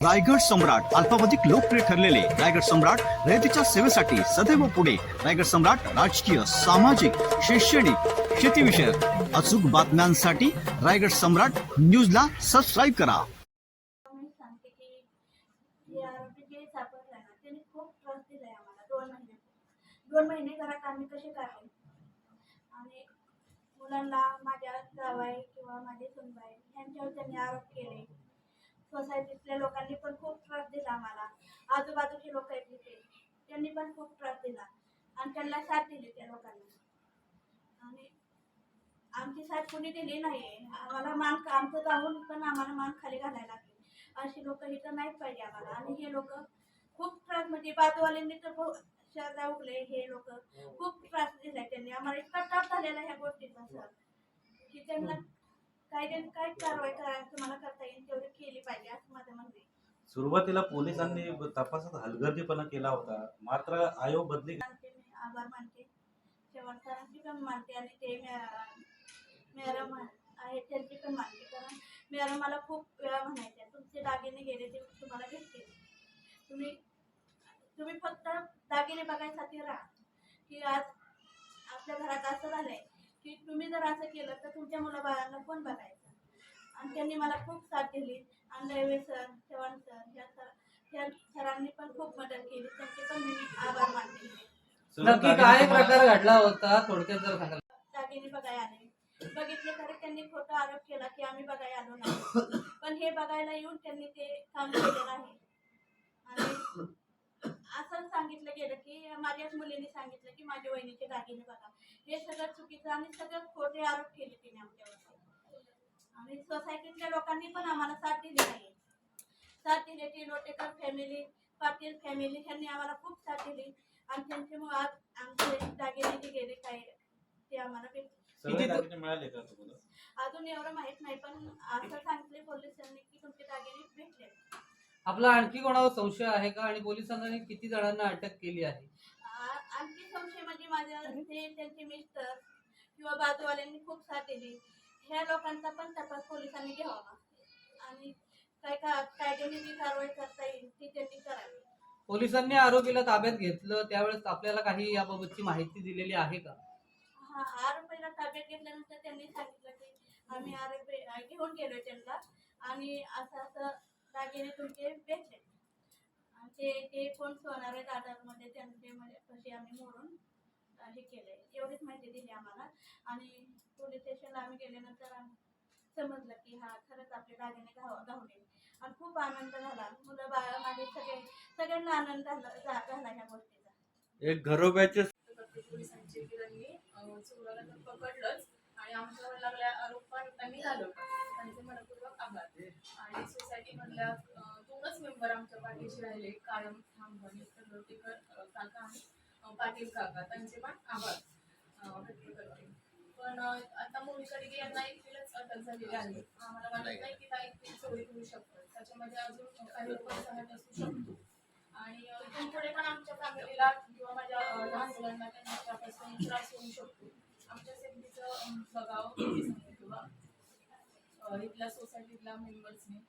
रायगड सम्राट अल्पावधिक लोकप्रिय ठरलेले रायगड सम्राट रयतेच्या सेवेसाठी सदैव पुढे. रायगड सम्राट राजकीय, सामाजिक, शैक्षणिक, शेतीविषयक अचूक बातम्यांसाठी रायगड सम्राट न्यूजला सबस्क्राईब करा. मी सांगते की हे आरोपी जे सापडला ना त्यांनी खूप त्रास दिलाय आम्हाला 2 महिने घरात आम्ही कसे काढले आणि मुलांना माझ्या जावाई किंवा माझे सुनबाई यांच्यावर त्यांनी आरोप केले. सोसायटीतल्या लोकांनी पण खूप त्रास दिला आम्हाला. आजूबाजूचे लोक आहेत तिथे त्यांनी पण खूप त्रास दिला आणि त्यांना साथ दिली त्या लोकांना आणि आमची साथ कोणी दिली नाही. आम्हाला मान आमचं जाऊन पण आम्हाला मान खाली घालायला लागली. अशी लोक इथं नाहीच पाहिजे आम्हाला. आणि हे लोक खूप त्रास म्हणजे बाजूवाल्यांनी तर शरदा उगले हे लोक खूप त्रास दिलाय त्यांनी आम्हाला. इतका त्रास झालेला ह्या गोष्टीचा सर की त्यांना काय कारवाई करायचं मला करता येईल तेवढी केली पाहिजे असं माझं म्हणणं आहे. सुरुवातीला पोलिसांनी तपासात हलगर्जीपणा केला होता, मात्र आयोग बदली मी आभार मानते चव्हाण सरांची पण मानते आणि ते मॅडम आहे त्यांची पण मानते. कारण मॅडम मला खूप वेळा म्हणायच्या तुमचे दागिने गेले ते तुम्हाला भेटतील. तुम्ही फक्त दागिने बघायसाठी राहा की आज आपल्या घरात असं झालंय की तुम्ही जर असं केलं तर तुमच्या मुलाबाळांना कोण बघायचं. आणि त्यांनी मला खूप साथ दिली. आणि रवे सर, चव्हाण सर ह्या सरांनी पण खूप मदत केली. त्यांचे पण मी आभार मानते. नक्की काय प्रकार घडला होता थोडक्यात जर सांगाल. दागिने बघायला आले, बघितले तरी त्यांनी खोटा आरोप केला की आम्ही बघायला आलो नाही. पण हे बघायला येऊन त्यांनी ते काम केलेलं आहे. आणि असं सांगितलं गेलं की माझ्याच मुलीने सांगितलं की माझ्या वहिनीचे दागिने बघा. हे सगळं चुकीचं आणि सगळं खोटे आरोप केले तिने आमच्यावर. आणि सोसायटीतल्या लोकांनी पण आम्हाला साथ दिली नाही. साथ दिली ती लोटेकर फॅमिली, पाटील फॅमिली ह्यांनी आम्हाला खूप साथ दिली. आणि त्यांच्यामुळे आज आमचे दागिने जे गेले काय ते आम्हाला भेटले. मिळाले का तुम्हाला? अजून एवढं माहित नाही पण असं सांगितले पोलिसांनी की तुमचे दागिने भेटले. आपला आणखी कोणावर संशय आहे का आणि पोलिसांनी किती जणांना अटक केली आहे? आणखी संशय म्हणजे माझ्या ते त्यांचे मिस्टर किंवा बाजूवाल्यांनी खूप साथ दिली. ह्या लोकांचा पण तपास पोलिसांनी घ्यावा आणि कायद्याने जी कारवाई करता येईल ती त्यांनी करावी. पोलिसांनी आरोपीला ताब्यात घेतलं त्यावेळेस आपल्याला काही याबाबतची माहिती दिलेली आहे का? हा आरोपीला ताब्यात घेतल्यानंतर त्यांनी सांगितलं की आम्ही आरोपी घेऊन गेलोय त्यांना आणि असं दागिने तुमचे भेटले. ते कोण सोनार आहेत आधारमध्ये त्यांचे कशी आम्ही मोडून हे केलंय एवढीच माहिती दिली आम्हाला. आणि पोलीस स्टेशनला आम्ही गेल्यानंतर समजलं की हा खरंच आपले दागिने गावले. आणि खूप आनंद झाला. मुलं बाळा माझे सगळ्यांना आनंद झाला ह्या गोष्टीचा. एक घरोब्याचे पोलिसांची त्यांनी चोराला तर पकडलंच आणि आमच्यावर लागल्या आरोप पण त्यांनी घालवला. त्यांचे मनपूर्वक आभार. आणि सोसायटी मधल्या 2च मेंबर आमच्या पाठीशी राहिले कायम ठामपणे, लोटेकर काका आणि पाटील काका, त्यांचे पण आभार व्यक्त करते. पण आता मोनिका डिगे यांना एकटीलाच अटक झालेली आहे. आम्हाला वाटत नाही की त्या एकटी चोरी करू शकतात. त्याच्यामध्ये अजून काही लोक सहज असू शकतो. आणि इथून पुढे पण आमच्या फॅमिलीला किंवा माझ्या लहान मुलांना त्यांच्यापासून त्रास होऊ शकतो. आमच्या सेफ्टीचं बघावं किंवा इथल्या सोसायटीतल्या मेंबर्सने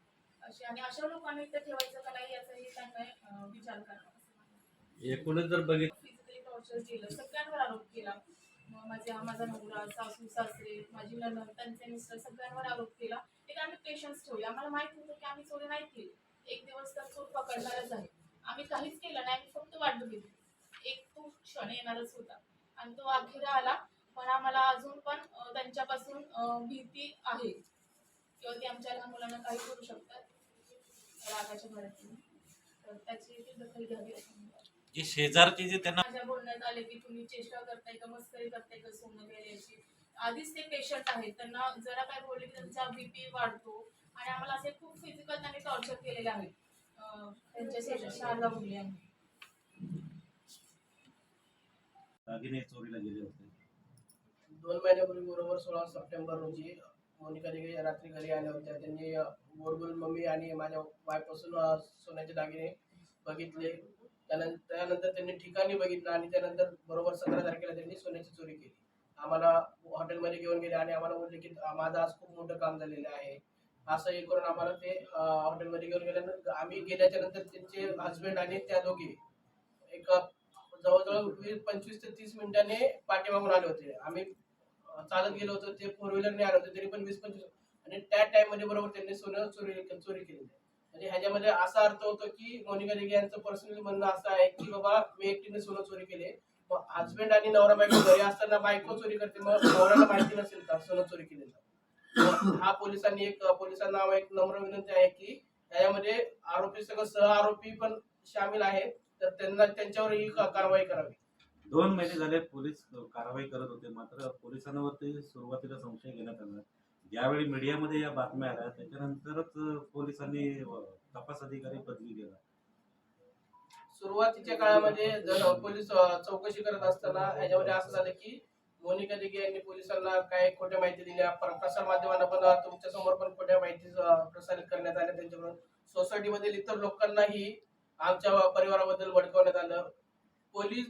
आणि अशा लोकांना इथं ठेवायचं का नाही याचाही त्यांना विचार करावा. एकूणच जर बघितलं फिजिकली टॉर्चर केलं, सगळ्यांवर आरोप केला. माझा नवरा, सासू सासरे, माझी नणंद, त्यांचे मिस्टर सगळ्यांवर आरोप केला. एक आम्ही पेशन्स ठेवले. आम्हाला माहित होतं की आम्ही चोरी नाही केली. एक दिवस तर चोर पकडणारच आहे. आम्ही काहीच केलं नाही. आम्ही फक्त वाट बघितली. एक तो क्षण येणारच होता आणि तो अखेर आला. पण आम्हाला अजून पण त्यांच्यापासून भीती आहे किंवा ते आमच्या लहान मुलांना काही करू शकतात रागाच्या भरातून. तर त्याची दखल घ्यावी असं जे शेजारचे जे त्यांना माझ्या बोलण्यात आले की तुम्ही चेष्टा करताय का, मस्करी करताय का सोनं गेल्याची. आधीच ते पेशंट आहेत, त्यांना जरा काय बोलले की त्यांचा बीपी वाढतो. आणि आम्हाला असे खूप फिजिकल त्यांनी टॉर्चर केलेले आहेत. त्यांच्या शाळा मुली आम्ही दागिने चोरीला गेले होते. 2 महिन्यापूर्वी बरोबर 16 सप्टेंबर रोजी मोनिका दिघे रात्री घरी आल्या होत्या. त्यांनी गोड मम्मी आणि माझ्या वाईपासून सोन्याचे दागिने बघितले. त्यानंतर त्यांनी ठिकाणी बघितलं आणि त्यानंतर बरोबर 17 तारखेला त्यांनी सोन्याची चोरी केली. आम्हाला हॉटेलमध्ये घेऊन गेले आणि आम्हाला बोलले की माझं आज खूप मोठं काम झालेलं आहे. असं हे करून आम्हाला ते हॉटेलमध्ये घेऊन गेल्यानंतर आम्ही गेल्याच्या नंतर त्यांचे हस्बंड आणि त्या दोघी एक जवळजवळ 25 ते 30 मिनिटांनी पाठीमागून आले होते. आम्ही चालत गेलो होतो, ते फोर व्हीलरने आले होते, तरी पण 20-25 आणि त्या टाइम मध्ये बरोबर त्यांनी सोनं चोरी केली. म्हणजे ह्याच्यामध्ये असा अर्थ होतो की मोनिका दिघे यांचं पर्सनली म्हणणं असं आहे की बाबा मी एकटीने सोनं चोरी केले, हस्बंड आणि नवरा बायको घरी असताना बायको चोरी करते, मग नवऱ्याला माहिती नसेल का सोनं चोरी केलेलं. हा पोलिसांना एक नम्र विनंती आहे की त्याच्यामध्ये आरोपी सगळं सह आरोपी पण सामील आहेत, तर त्यांना त्यांच्यावर ही कारवाई करावी. 2 महिने झाले पोलीस कारवाई करत होते, मात्र पोलिसांवरती सुरुवातीला संशय घेण्यात आला. ज्यावेळी मीडियामध्ये या बातम्या आल्या त्याच्यानंतरच पोलिसांनी तपास अधिकारी बदली केला. सुरुवातीच्या काळामध्ये जर पोलीस चौकशी करत असताना ह्याच्यामध्ये असं झालं की मोनिका दिघे यांनी पोलिसांना काय खोट्या माहिती दिल्या, प्रसार माध्यमांना पण तुमच्या समोर पण खोट्या माहिती प्रसारित करण्यात आल्या, त्यांच्याकडून सोसायटीमधील इतर लोकांनाही आमच्या परिवाराबद्दल भडकवण्यात आलं. पोलीस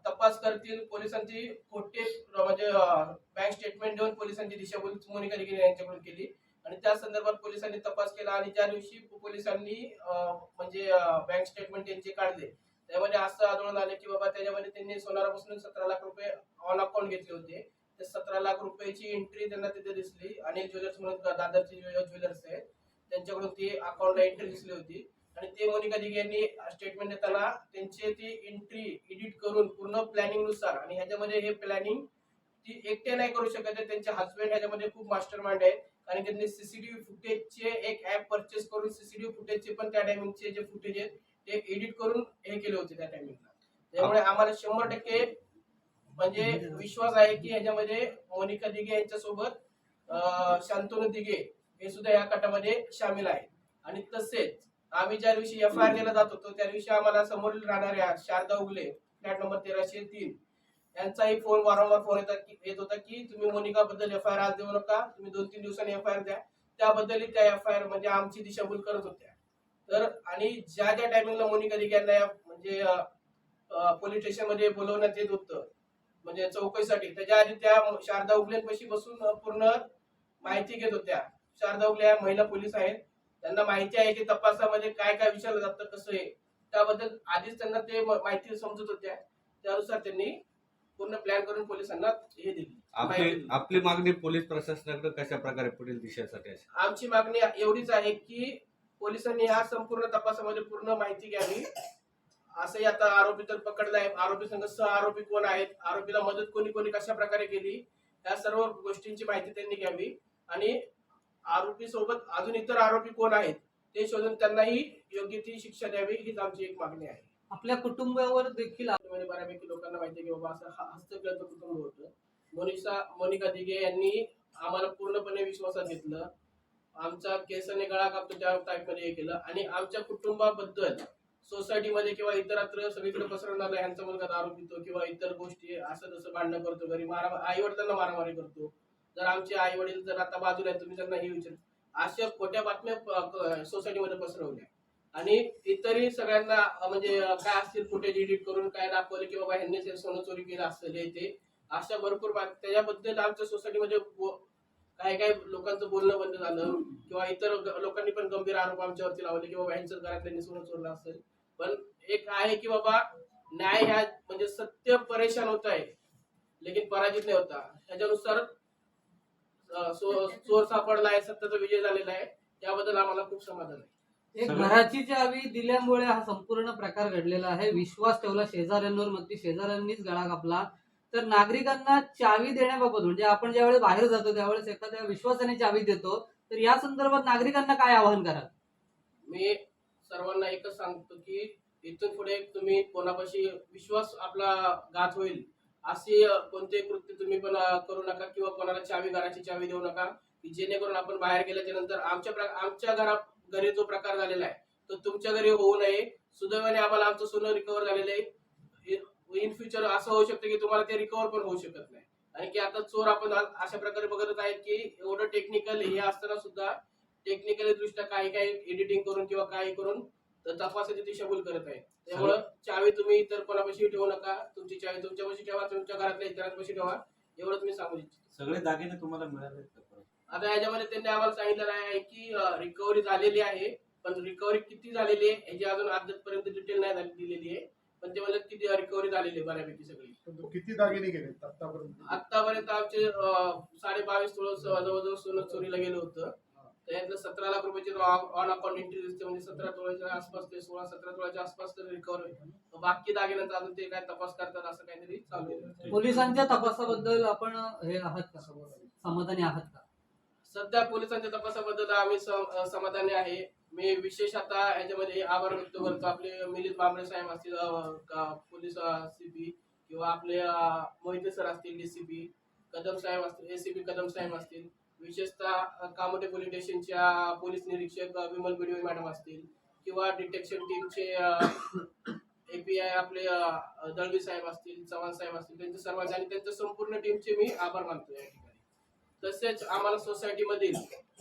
तपास करतील, पोलिसांची खोटे म्हणजे बँक स्टेटमेंट देऊन पोलिसांची दिशाभूल मोनिका दिघे यांच्याकडून केली आणि त्या संदर्भात पोलिसांनी तपास केला आणि ज्या दिवशी पोलिसांनी म्हणजे बँक स्टेटमेंट त्यांचे काढले त्यामध्ये असं आढळून आलं की बाबा त्याच्यामध्ये त्यांनी सोनारापासून 17 लाख रुपये ऑन अकाउंट घेतले होते. ते 17 लाख रुपयाची एंट्री त्यांना तिथे दिसली. अनिल ज्वेलर्स म्हणून दादरचे ज्वेलर्स आहेत, त्यांच्याकडून ती अकाउंटला एंट्री दिसली होती आणि ते मोनिका दिघे यांनी स्टेटमेंट देताना त्यांची ती एंट्री एडिट करून पूर्ण प्लॅनिंग नुसार, आणि ह्याच्यामध्ये हे प्लॅनिंग ती एकटे नाही करू शकत, त्यांचे हस्बंड ह्याच्यामध्ये खूप मास्टर माइंड आहे. कारण त्यांनी सीसीटीव्ही फुटेजचे एक ऍप परचेस करून सीसीटीव्ही फुटेजचे पण त्या टायमिंगचे जे फुटेज आहेत ते एडिट करून हे केले होते त्या टायमिंगला. त्यामुळे आम्हाला 100% म्हणजे विश्वास आहे की ह्याच्यामध्ये मोनिका दिघे यांच्यासोबत शांतनू दिघे हे सुद्धा या कटामध्ये सामील आहे. आणि तसेच आम्ही ज्या दिवशी FIR द्यायला जात होतो त्या दिवशी आम्हाला समोरील राहणाऱ्या शारदा उगले फ्लॅट नंबर 1303 यांचाही फोन वारंवार फोन येत होता की तुम्ही मोनिका बद्दल FIR आज देऊ नका, तुम्ही 2-3 दिवसांनी FIR द्या. त्याबद्दलही त्या FIR म्हणजे आमची दिशाभूल करत होत्या. तर आणि ज्या टायमिंगला मोनिका दिघे यांना म्हणजे पोलीस स्टेशन मध्ये बोलवण्यात येत होतं म्हणजे चौकशीसाठी, त्याच्या आधी त्या शारदा उगलेंपाशी बसून पूर्ण माहिती घेत होत्या. शारदा उगले या महिला पोलीस आहेत, त्यांना माहिती आहे की तपासामध्ये काय काय विचारलं जातं कसं आहे, त्याबद्दल आधीच त्यांना ते माहिती समजत होत्या. त्यानुसार त्यांनी पूर्ण प्लॅन करून पोलिसांना हे दिली. आपली मागणी पोलीस प्रशासनाकडे कशा प्रकारे पुढील दिशेसाठी असेल? आमची मागणी एवढीच आहे की पोलिसांनी ह्या संपूर्ण तपासामध्ये पूर्ण माहिती घ्यावी. असंही आता आरोपी तर पकडलाय, आरोपी संघ सह आरोपी कोण आहेत, आरोपीला मदत कोणी कोणी कशा प्रकारे केली, या सर्व गोष्टींची माहिती त्यांनी घ्यावी आणि आरोपी सोबत अजून इतर आरोपी कोण आहेत ते शोधून त्यांनाही योग्य ती शिक्षा द्यावी, हीच आमची एक मागणी आहे. आपल्या कुटुंबावर देखील म्हणजे बऱ्यापैकी लोकांना माहिती आहे की बाबा असं हस्तगत कुटुंब होतं. मोनिका दिघे यांनी आम्हाला पूर्णपणे विश्वासात घेतलं, आमचा केसाने गळा कापतो त्या टाईप मध्ये हे केलं आणि आमच्या कुटुंबाबद्दल सोसायटीमध्ये किंवा इतरत्र सगळीकडे पसरवणार ह्यांचा मुलगा दारू पितो किंवा इतर गोष्टी असं तसं भांडणं करतो, घरी आई वडिलांना मारामारी करतो. जर आमचे आई वडील जर आता बाजूला आहेत तुम्ही त्यांना हे विचार, अशा खोट्या बातम्या सोसायटीमध्ये पसरवल्या आणि इतरही सगळ्यांना म्हणजे काय असतील फुटेज एडिट करून काय दाखवले की बाबा ह्यांनी सोनं चोरी केलं असतं ते अशा भरपूर त्याच्याबद्दल आमच्या सोसायटीमध्ये काही लोकांचं बोलणं बंद झालं किंवा इतर लोकांनी पण गंभीर आरोप आमच्यावरती लावले की बाबा ह्यांच्याच घरातल्यांनी सोनं चोरलं असेल. पण एक आहे की बाबा न्याय ह्या म्हणजे सत्य परेशान होत आहे लेकिन पराजित नाही होता, ह्याच्यानुसार चोर सापडला आहे, सत्याचा विजय झालेला आहे, त्याबद्दल आम्हाला खूप समाधान आहे. एक घराची चावी दिल्यामुळे हा संपूर्ण प्रकार घडलेला आहे. विश्वास ठेवला शेजाऱ्यांवर, मग शेजाऱ्यांनीच गळा कापला. तर नागरिकांना चावी देण्याबाबत म्हणजे आपण ज्यावेळेस बाहेर जातो त्यावेळेस एखाद्या विश्वासाने चावी देतो, तर या संदर्भात नागरिकांना काय आवाहन कराल? मी सर्वांना एकच सांगतो की इथून पुढे तुम्ही कोणापाशी विश्वास आपला घात होईल असे कोणते कृत्य तुम्ही पण करू नका किंवा कोणाला घराची चावी देऊ नका की जेणेकरून आपण बाहेर गेल्याच्या नंतर आमच्या घरी जो प्रकार झालेला आहे तो तुमच्या घरी होऊ नये. सुदैवाने आम्हाला आमचं सोनं रिकव्हर झालेलं आहे. इन फ्युचर असं होऊ शकतं की तुम्हाला ते रिकव्हर पण होऊ शकत नाही. आणि की आता चोर आपण अशा प्रकारे बघत आहेत की एवढं टेक्निकल हे असताना सुद्धा टेक्निकली दृष्ट्या काही एडिटिंग करून किंवा काही करून तपासाची दिशाभूल करत आहे. त्यामुळं चावी तुम्ही इतर कोणापाशी ठेवू नका, तुमची चावी तुमच्यापाशी ठेवा, तुमच्या घरातल्या इतरांपाशी ठेवा, एवढंच मी सांगू इच्छितो. सगळे दागिने तुम्हाला मिळाले? आता याच्यामध्ये त्यांनी आम्हाला सांगितलेलं आहे की रिकव्हरी झालेली आहे, पण रिकव्हरी किती झालेली आहे याची अजून अद्यापर्यंत डिटेल नाही दिलेली आहे. पण ते म्हणजे किती रिकव्हरी झालेली आहे बऱ्यापैकी सगळी. किती दागिने गेले आतापर्यंत आमचे 22.5 तोळे जवळजवळ सोनं चोरीला गेलं होतं. त्यातलं 17 लाख रुपयाची ऑन अकाउंट एंट्री दिसते, म्हणजे 17 तोळ्याच्या आसपास ते 16-17 तोळ्याच्या आसपास तर रिकव्हर. बाकी दागिन्यांचा अजून ते काय तपास करतात असं काहीतरी चालू आहे. पोलिसांच्या तपासाबद्दल आपण हे आहात का, समाधानी आहात का? सध्या पोलिसांच्या तपासाबद्दल आम्ही समाधानी आहे. मी विशेष आता ह्याच्यामध्ये आभार व्यक्त करतो आपले मिलिंद बांबळे साहेब असतील, पोलीस सीपी, किंवा आपले मोहिते सर असतील डीसीपी, कदम साहेब असतील एसीपी कदम साहेब असतील, विशेषतः कामोटे पोलीस स्टेशनच्या पोलीस निरीक्षक विमल बिडवे मॅडम असतील, किंवा डिटेक्शन टीमचे एपीआय आपले दळवी साहेब असतील, चव्हाण साहेब असतील, त्यांचे सर्वांचे आणि त्यांच्या संपूर्ण टीमचे मी आभार मानतो या ठिकाणी. तसेच आम्हाला सोसायटीमधील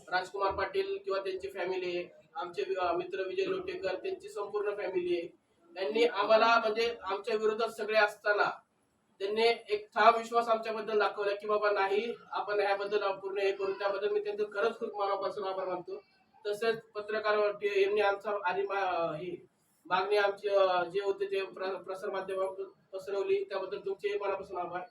राजकुमार पाटील किंवा त्यांची फॅमिली, आमचे मित्र विजय लोटेकर त्यांची संपूर्ण फॅमिली आहे, त्यांनी आम्हाला म्हणजे आमच्या विरोधात सगळे असताना त्यांनी एक ठाम विश्वास आमच्याबद्दल दाखवला की बाबा नाही आपण ह्याबद्दल पूर्ण हे करू. त्याबद्दल मी त्यांचं खरंच खूप मनापासून आभार मानतो. तसेच पत्रकार यांनी आमचा आधी ही मागणी आमची जे होते ते प्रसार माध्यमातून पसरवली, त्याबद्दल तुमचे मनापासून आभार.